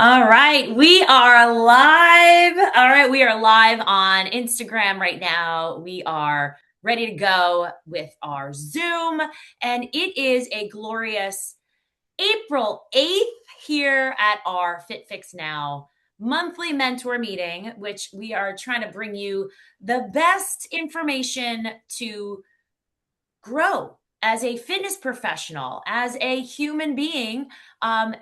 All right, we are live. All right, we are live on Instagram right now. We are ready to go with our Zoom, and it is a glorious April 8th here at our FitFixNow Monthly Mentor Meeting, which we are trying to bring you the best information to grow as a fitness professional, as a human being,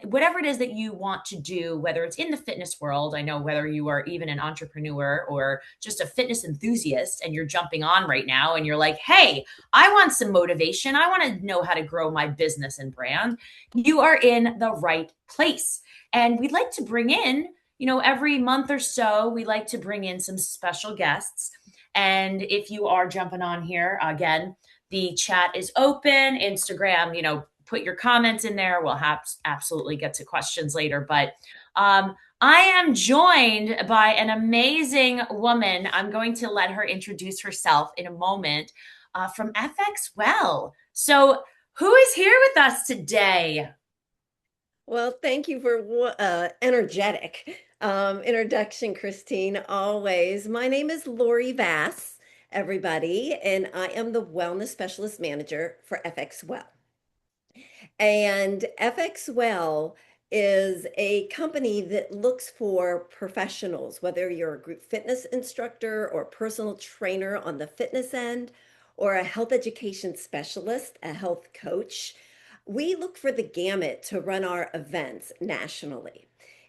whatever it is that you want to do, whether it's in the fitness world. I know whether you are even an entrepreneur or just a fitness enthusiast and you're jumping on right now and you're like, hey, I want some motivation. I want to know how to grow my business and brand. You are in the right place. And we'd like to bring in, every month or so, we like to bring in some special guests. And if you are jumping on here, again, the chat is open. Instagram, put your comments in there. We'll absolutely get to questions later. But I am joined by an amazing woman. I'm going to let her introduce herself in a moment from FXWELL. So, who is here with us today? Well, thank you for energetic introduction, Christine. Always. My name is Laurie Vass, everybody, and I am the Wellness Specialist Manager for FXWELL. And FXWELL is a company that looks for professionals, whether you're a group fitness instructor or personal trainer on the fitness end, or a health education specialist, a health coach. We look for the gamut to run our events nationally.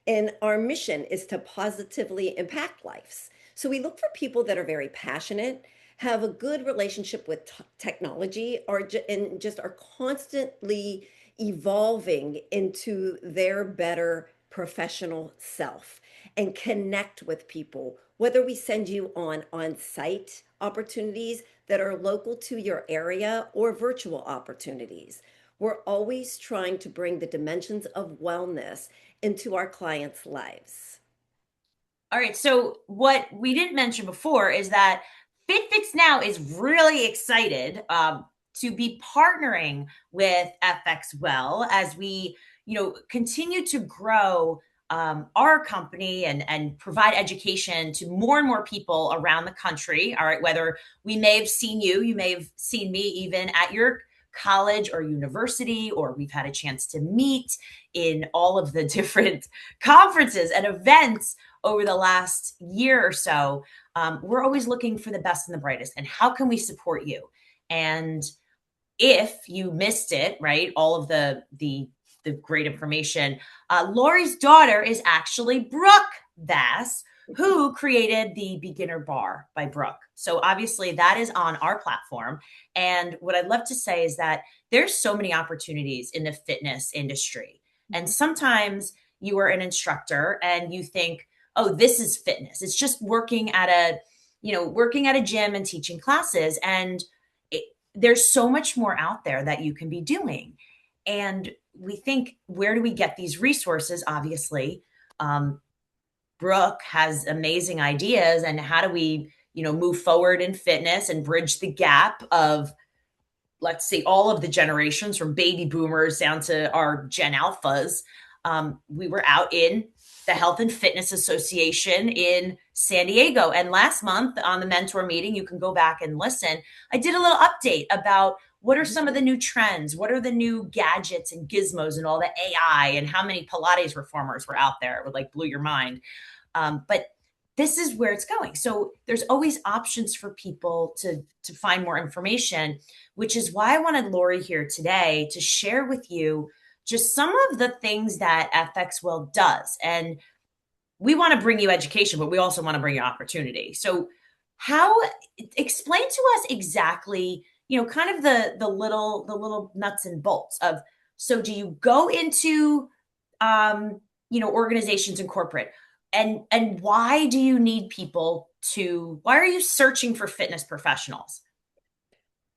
And our mission is to positively impact lives. So we look for people that are very passionate, have a good relationship with technology, and just are constantly evolving into their better professional self and connect with people, whether we send you on-site opportunities that are local to your area or virtual opportunities. We're always trying to bring the dimensions of wellness into our clients' lives. All right. So, what we didn't mention before is that FitFixNow is really excited to be partnering with FXWELL as we, continue to grow our company and provide education to more and more people around the country. All right. Whether we may have seen you, you may have seen me even at your college or university, or we've had a chance to meet in all of the different conferences and events over the last year or so. We're always looking for the best and the brightest. And how can we support you? And if you missed it, right, all of the great information, Laurie's daughter is actually Brooke Vass, who created the Beginner Bar by Brooke. So obviously that is on our platform. And what I'd love to say is that there's so many opportunities in the fitness industry. And sometimes you are an instructor and you think, oh, this is fitness. It's just working at a gym and teaching classes. And there's so much more out there that you can be doing. And we think, where do we get these resources? Obviously, Brooke has amazing ideas. And how do we, move forward in fitness and bridge the gap of, let's say, all of the generations from baby boomers down to our Gen Alphas? We were out in the Health and Fitness Association in San Diego. And last month on the mentor meeting, you can go back and listen. I did a little update about what are some of the new trends? What are the new gadgets and gizmos and all the AI and how many Pilates reformers were out there? It would blew your mind. But this is where it's going. So there's always options for people to find more information, which is why I wanted Laurie here today to share with you just some of the things that FXWELL does. And we want to bring you education, but we also want to bring you opportunity. So explain to us exactly, kind of the little nuts and bolts of, so do you go into, organizations and corporate, and why do you need why are you searching for fitness professionals?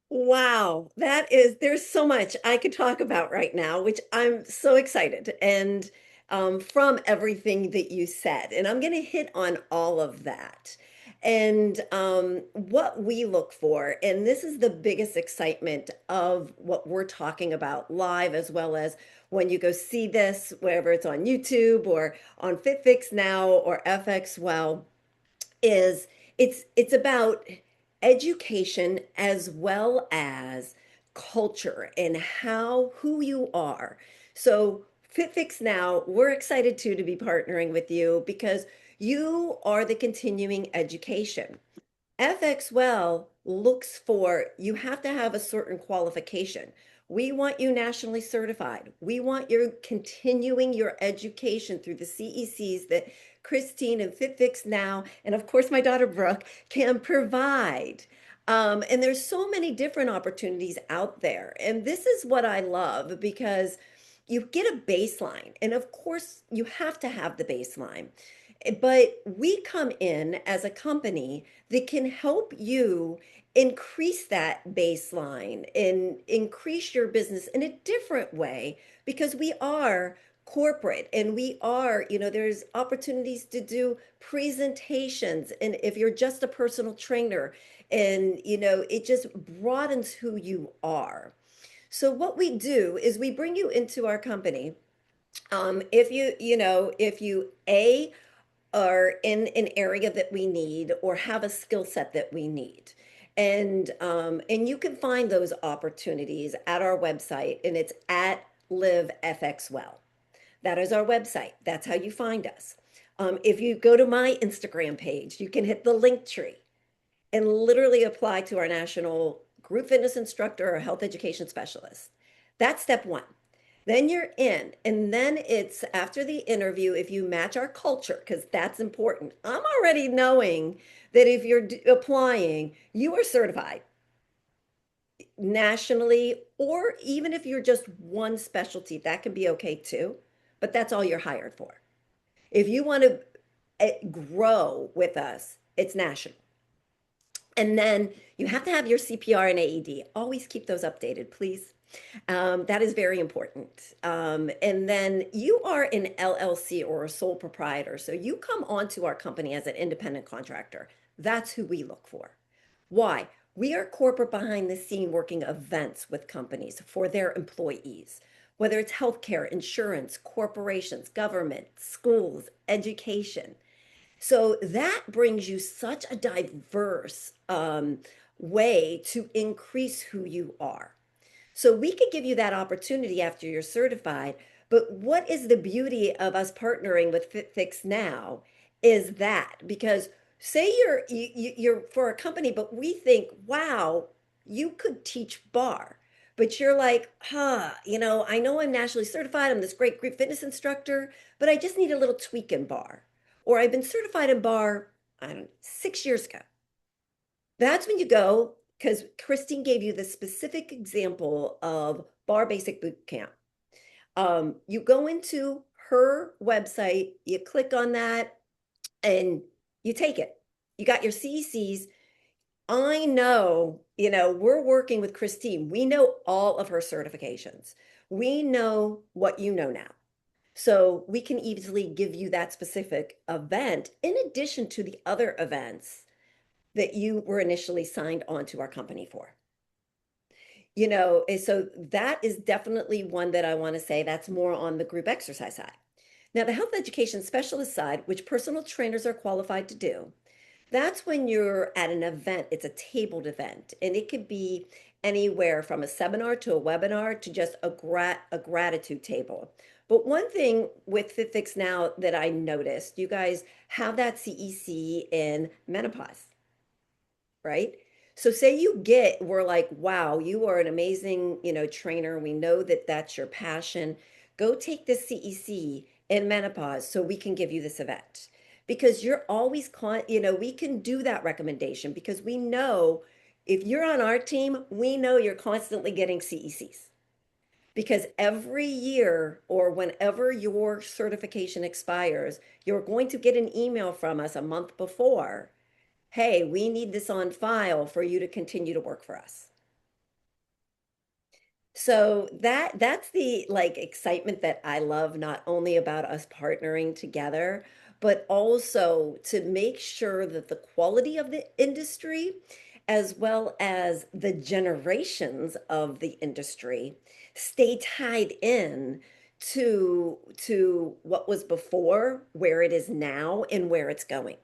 Wow, there's so much I could talk about right now, which I'm so excited. And from everything that you said, and I'm going to hit on all of that. And what we look for, and this is the biggest excitement of what we're talking about live, as well as when you go see this, wherever it's on YouTube or on FitFix Now or FXWELL, is it's about education as well as culture and how who you are. So FitFix Now, we're excited too to be partnering with you because you are the continuing education. FXWELL looks for you have to have a certain qualification. We want you nationally certified. We want you continuing your education through the CECs that Christine and FitFix Now, and of course my daughter Brooke, can provide. And there's so many different opportunities out there. And this is what I love because you get a baseline. And of course, you have to have the baseline. But we come in as a company that can help you increase that baseline and increase your business in a different way because we are corporate and we are, there's opportunities to do presentations. And if you're just a personal trainer, and, it just broadens who you are. So what we do is we bring you into our company. If you are in an area that we need or have a skill set that we need. And you can find those opportunities at our website, and it's at Live FXWell. That is our website. That's how you find us. If you go to my Instagram page, you can hit the link tree and literally apply to our national group fitness instructor or health education specialist. That's step one. Then you're in, and then it's after the interview, if you match our culture, because that's important. I'm already knowing that if you're applying, you are certified nationally, or even if you're just one specialty, that can be okay too. But that's all you're hired for. If you want to grow with us, it's national. And then you have to have your CPR and AED. Always keep those updated, please. That is very important. And then you are an LLC or a sole proprietor. So you come onto our company as an independent contractor. That's who we look for. Why? We are corporate behind the scene working events with companies for their employees, whether it's healthcare, insurance, corporations, government, schools, education. So that brings you such a diverse way to increase who you are. So we could give you that opportunity after you're certified. But what is the beauty of us partnering with FitFix Now is that because say you're for a company, but we think, wow, you could teach bar. But you're like, I know I'm nationally certified. I'm this great group fitness instructor, but I just need a little tweak in bar. Or I've been certified in bar, I don't know, 6 years ago. That's when you go, because Christine gave you the specific example of Bar Basic Boot Camp. You go into her website, you click on that, and you take it. You got your CECs. I know, we're working with Christine. We know all of her certifications. We know what you know now. So we can easily give you that specific event in addition to the other events that you were initially signed on to our company for. So that is definitely one that I want to say that's more on the group exercise side. Now, the health education specialist side, which personal trainers are qualified to do, that's when you're at an event. It's a tabled event, and it could be anywhere from a seminar to a webinar to just a gratitude table. But one thing with FitFix Now that I noticed, you guys have that CEC in menopause, right? So say we're like, wow, you are an amazing, trainer. We know that that's your passion. Go take this CEC in menopause so we can give you this event because you're always, we can do that recommendation because we know if you're on our team, we know you're constantly getting CECs because every year or whenever your certification expires, you're going to get an email from us a month before. Hey, we need this on file for you to continue to work for us. So that's the like excitement that I love, not only about us partnering together, but also to make sure that the quality of the industry, as well as the generations of the industry, stay tied in to what was before, where it is now, and where it's going.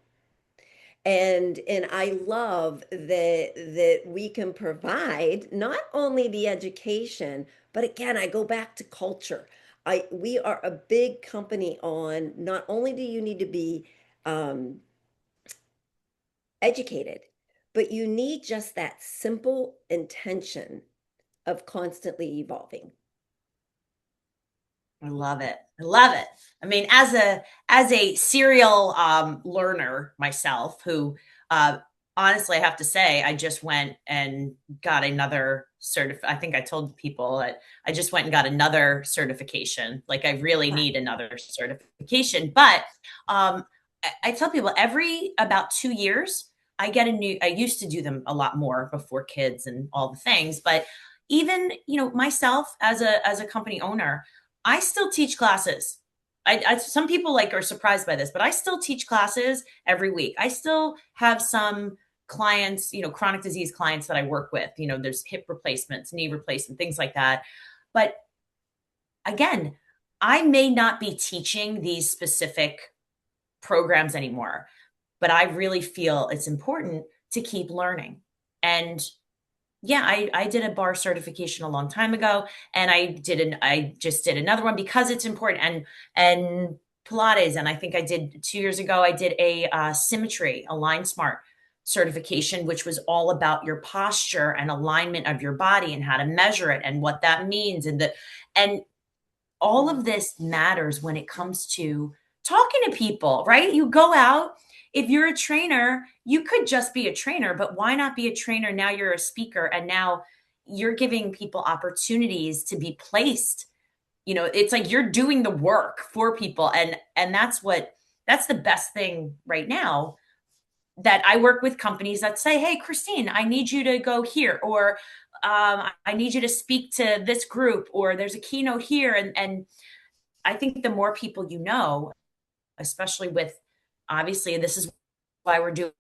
And I love that we can provide not only the education, but again, I go back to culture. We are a big company on not only do you need to be um, educated, but you need just that simple intention of constantly evolving. I love it. I love it. I mean, as a serial learner myself, who honestly, I have to say, I just went and got another I think I told people that I just went and got another certification. Like, I really Wow. need another certification. But I tell people every about 2 years, I get a new. I used to do them a lot more before kids and all the things, but even myself as a company owner, I still teach classes. Some people like are surprised by this, but I still teach classes every week. I still have some clients, chronic disease clients that I work with. There's hip replacements, knee replacement, things like that. But again, I may not be teaching these specific programs anymore, but I really feel it's important to keep learning. And yeah, I did a bar certification a long time ago, and I just did another one because it's important, and Pilates, and I think I did 2 years ago. I did a symmetry, a Line Smart certification, which was all about your posture and alignment of your body and how to measure it and what that means, and all of this matters when it comes to talking to people, right? You go out, if you're a trainer, you could just be a trainer, but why not be a trainer? Now you're a speaker, and now you're giving people opportunities to be placed. It's like you're doing the work for people, and that's the best thing right now, that I work with companies that say, "Hey, Christine, I need you to go here," or "I need you to speak to this group," or "There's a keynote here," and I think the more people especially with, obviously, this is why we're doing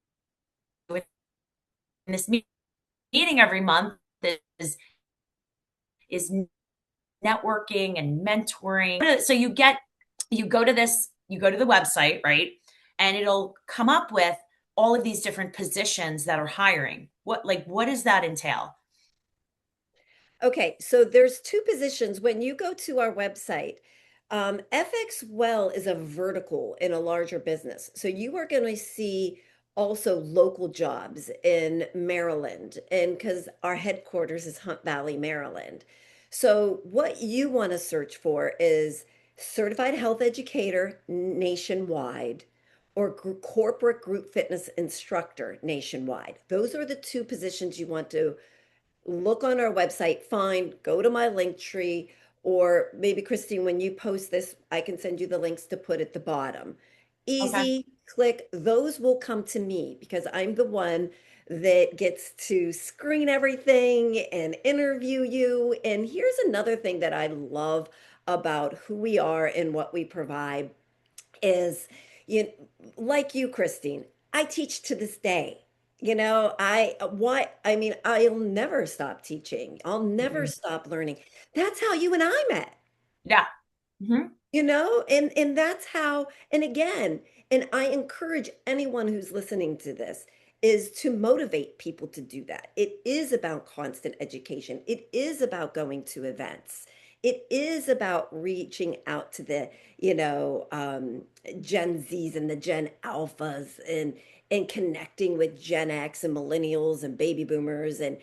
this meeting every month, is networking and mentoring. So you go to the website, right? And it'll come up with all of these different positions that are hiring. What does that entail? Okay, so there's two positions. When you go to our website, FXWELL is a vertical in a larger business. So you are going to see also local jobs in Maryland, and because our headquarters is Hunt Valley, Maryland. So what you want to search for is certified health educator nationwide or corporate group fitness instructor nationwide. Those are the two positions you want to look on our website, find, go to my link tree, or maybe Christine, when you post this, I can send you the links to put at the bottom. Okay. Easy, click, those will come to me because I'm the one that gets to screen everything and interview you. And here's another thing that I love about who we are and what we provide is you like you, Christine. I teach to this day. I mean, I'll never stop teaching. I'll never Mhm. stop learning. That's how you and I met. Yeah. Mhm. And that's how, and again, and I encourage anyone who's listening to this is to motivate people to do that. It is about constant education. It is about going to events. It is about reaching out to the, Gen Zs and the Gen Alphas and connecting with Gen X and millennials and baby boomers, and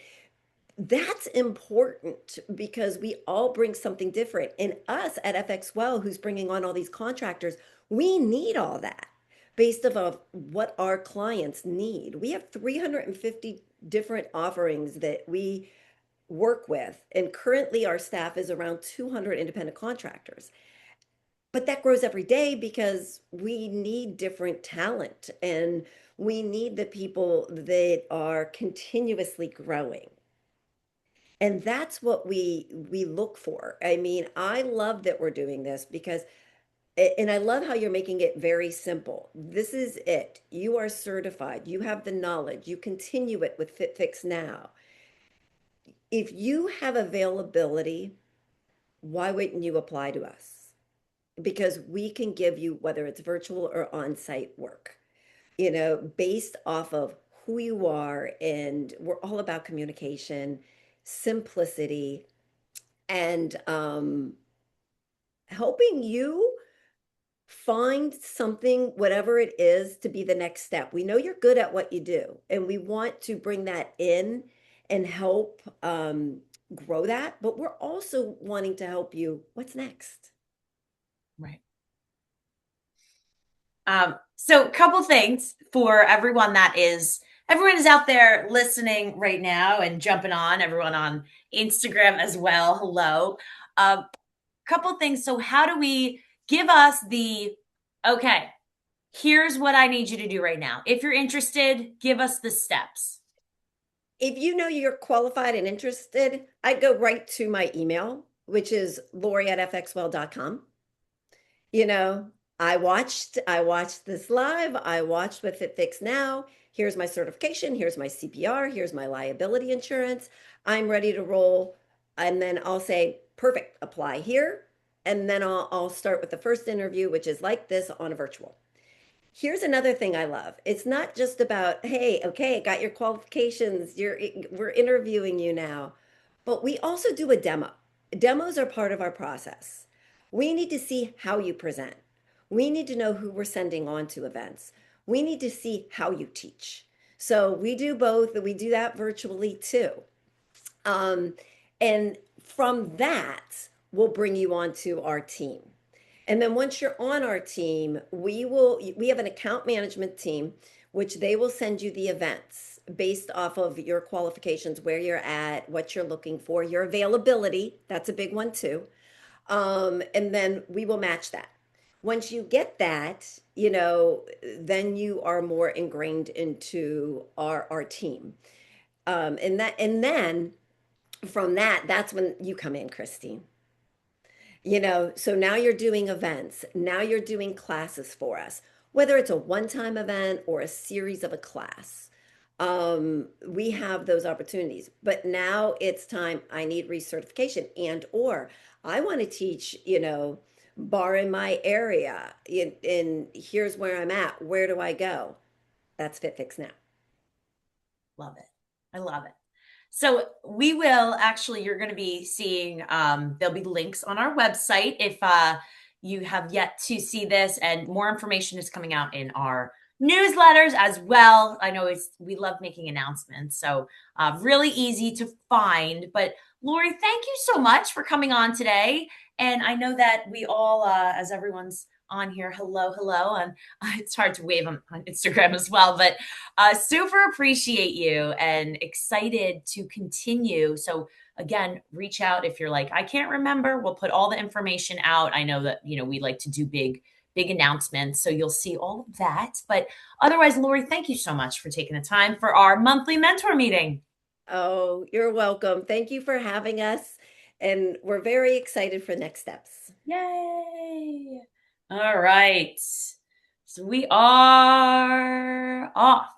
that's important because we all bring something different. And us at FXWell, who's bringing on all these contractors, we need all that based off of what our clients need. We have 350 different offerings that we work with, and currently our staff is around 200 independent contractors. But that grows every day because we need different talent and we need the people that are continuously growing. And that's what we look for. I mean, I love that we're doing this because And I love how you're making it very simple. This is it. You are certified. You have the knowledge. You continue it with FitFix Now. If you have availability, why wouldn't you apply to us? Because we can give you, whether it's virtual or on-site work, based off of who you are. And we're all about communication, simplicity, and helping you find something, whatever it is, to be the next step. We know you're good at what you do, and we want to bring that in and help grow that. But we're also wanting to help you. What's next? Right. So a couple things for everyone is out there listening right now and jumping on, everyone on Instagram as well. Hello. Couple things. So how do we give us okay, here's what I need you to do right now. If you're interested, give us the steps. If you know you're qualified and interested, I'd go right to my email, which is Laurie@fxwell.com. You know, I watched this live. I watched with FitFix Now. Here's my certification. Here's my CPR. Here's my liability insurance. I'm ready to roll. And then I'll say, perfect, apply here. And then I'll start with the first interview, which is like this on a virtual. Here's another thing I love. It's not just about, hey, okay, got your qualifications. We're interviewing you now. But we also do a demo. Demos are part of our process. We need to see how you present. We need to know who we're sending on to events. We need to see how you teach. So we do both, and we do that virtually too. Um, and from that, we'll bring you onto our team. And then once you're on our team, we have an account management team, which they will send you the events based off of your qualifications, where you're at, what you're looking for, your availability. That's a big one too. And then we will match that. Once you get that, then you are more ingrained into our team. And then from that, that's when you come in, Christine. So now you're doing events. Now you're doing classes for us, whether it's a one-time event or a series of a class. We have those opportunities. But now it's time, I need recertification, and or I want to teach, bar in my area. And here's where I'm at. Where do I go? That's FitFix Now. Love it. I love it. So we will actually, you're going to be seeing, there'll be links on our website if you have yet to see this, and more information is coming out in our newsletters as well. I know we love making announcements, so really easy to find. But Laurie, thank you so much for coming on today. And I know that we all, as everyone's on here, hello, and it's hard to wave on Instagram as well, but super appreciate you and excited to continue. So again, reach out if you're like, I can't remember. We'll put all the information out. I know that, we like to do big announcements. So you'll see all of that. But otherwise, Laurie, thank you so much for taking the time for our monthly mentor meeting. Oh, you're welcome. Thank you for having us. And we're very excited for next steps. Yay. All right. So we are off.